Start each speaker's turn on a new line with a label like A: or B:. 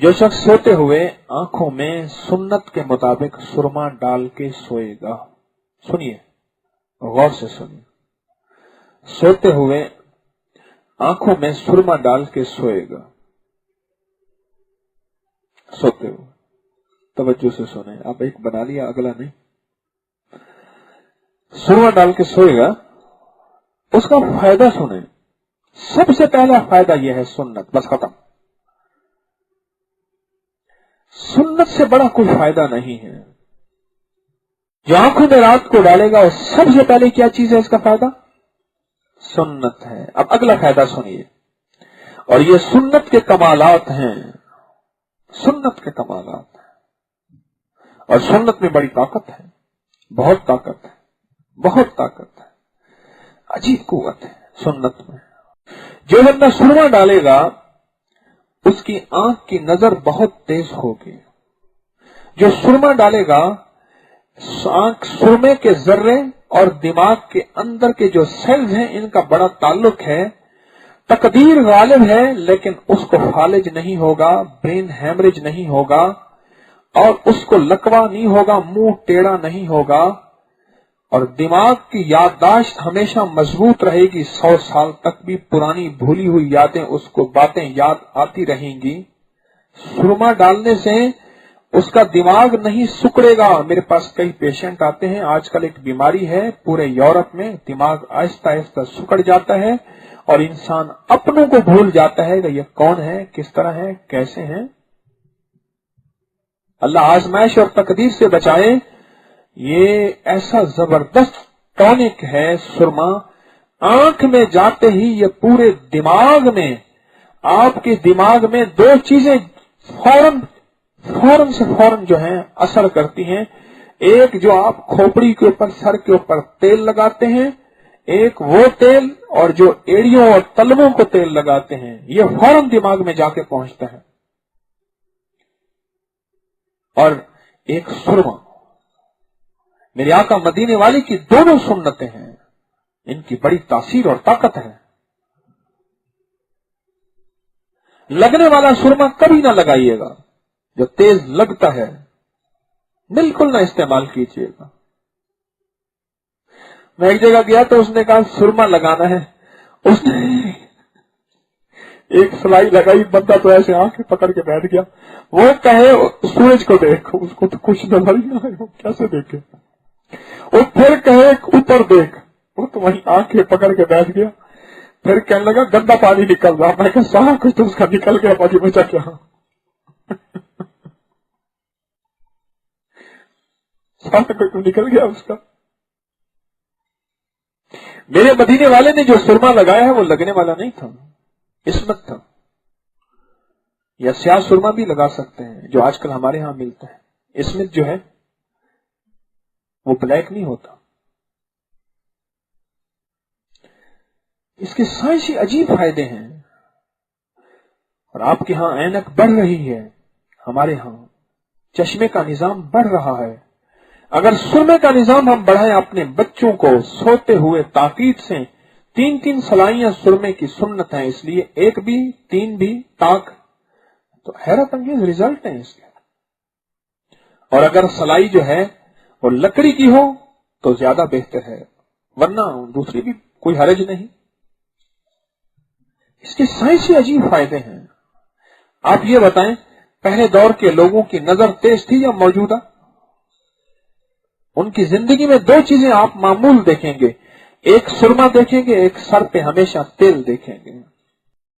A: जो शख्स सोते हुए आंखों में सुन्नत के मुताबिक सुरमा डाल के सोएगा, सुनिए गौर से सुनिए, सोते हुए आंखों में सुरमा डाल के सोएगा, सोते हुए, तवज्जो से सुने, आप एक बना लिया अगला नहीं। सुरमा डाल के सोएगा, उसका फायदा सुने। सबसे पहला फायदा यह है सुन्नत, बस खत्म। सुन्नत से बड़ा कोई फायदा नहीं है। जो आंखों में रात को डालेगा और सबसे पहले क्या चीज है इसका फायदा? सुन्नत है। अब अगला फायदा सुनिए, और ये सुन्नत के कमालात हैं, सुन्नत के कमालात हैं। और सुन्नत में बड़ी ताकत है, बहुत ताकत है, बहुत ताकत है, अजीब कुव्वत है सुन्नत में। जो बंदा सुरमा डालेगा उसकी आंख की नजर बहुत तेज होगी। जो सुरमा डालेगा, आंख सुरमे के जर्रे और दिमाग के अंदर के जो सेल्स हैं इनका बड़ा ताल्लुक है। तकदीर गालिब है, लेकिन उसको फालिज नहीं होगा, ब्रेन हैमरेज नहीं होगा, और उसको लकवा नहीं होगा, मुंह टेढ़ा नहीं होगा, और दिमाग की याददाश्त हमेशा मजबूत रहेगी। 100 साल तक भी पुरानी भूली हुई यादें, उसको बातें याद आती रहेंगी। सुरमा डालने से उसका दिमाग नहीं सुकड़ेगा। मेरे पास कई पेशेंट आते हैं, आजकल एक बीमारी है पूरे यूरोप में, दिमाग आहिस्ता आहिस्ता सुकड़ जाता है और इंसान अपनों को भूल जाता है कि ये कौन है, किस तरह है, कैसे हैं। अल्लाह आजमाइश और तकदीर से बचाए। ये ऐसा जबरदस्त टॉनिक है सुरमा, आंख में जाते ही ये पूरे दिमाग में, आपके दिमाग में दो चीजें फौरन से फौरन जो हैं असर करती हैं। एक जो आप खोपड़ी के ऊपर, सर के ऊपर तेल लगाते हैं, एक वो तेल, और जो एड़ियों और तलवों को तेल लगाते हैं, ये फौरन दिमाग में जाके पहुंचता है। और एक सुरमा, मेरे आका मदीने वाले की दोनों सुन्नतें हैं, इनकी बड़ी तासीर और ताकत है। लगने वाला सुरमा कभी ना लगाइएगा, जो तेज लगता है बिल्कुल ना इस्तेमाल कीजिएगा। मैं एक जगह गया तो उसने कहा सुरमा लगाना है, उसने एक सिलाई लगाई, बंदा तो ऐसे आंखें पकड़ के बैठ गया। वो कहे सूरज को देख, उसको तो कुछ नजर ही ना आए, वो कैसे देखे। वो फिर कहे ऊपर देख, वो तो वहीं आंखें पकड़ के बैठ गया। फिर कहने लगा गंदा पानी निकल रहा। मैं कहा सारा कुछ तो उसका निकल गया, पानी बचा क्या। सारा कुछ तो निकल गया उसका। मेरे मदीने वाले ने जो सुरमा लगाया है वो लगने वाला नहीं था, इस्मत था। या स्याह सुरमा भी लगा सकते हैं, जो आजकल हमारे यहां मिलता है। इस्मत जो है वो ब्लैक नहीं होता। इसके साइंसी अजीब फायदे हैं। और आपके यहां ऐनक बढ़ रही है, हमारे यहां चश्मे का निजाम बढ़ रहा है। अगर सुरमे का निजाम हम बढ़ाएं अपने बच्चों को सोते हुए, ताकीद से 3-3 सलाइयां सुरमे की सुन्नत है, इसलिए 1 भी 3 भी ताक, तो हैरत अंगेज रिजल्ट है इसके। और अगर सलाई जो है वो लकड़ी की हो तो ज्यादा बेहतर है, वरना दूसरी भी कोई हरज नहीं। इसके साइंसी अजीब फायदे हैं। आप ये बताएं, पहले दौर के लोगों की नजर तेज थी या मौजूदा? उनकी जिंदगी में 2 चीजें आप मामूल देखेंगे, एक सुरमा देखेंगे, एक सर पे हमेशा तेल देखेंगे।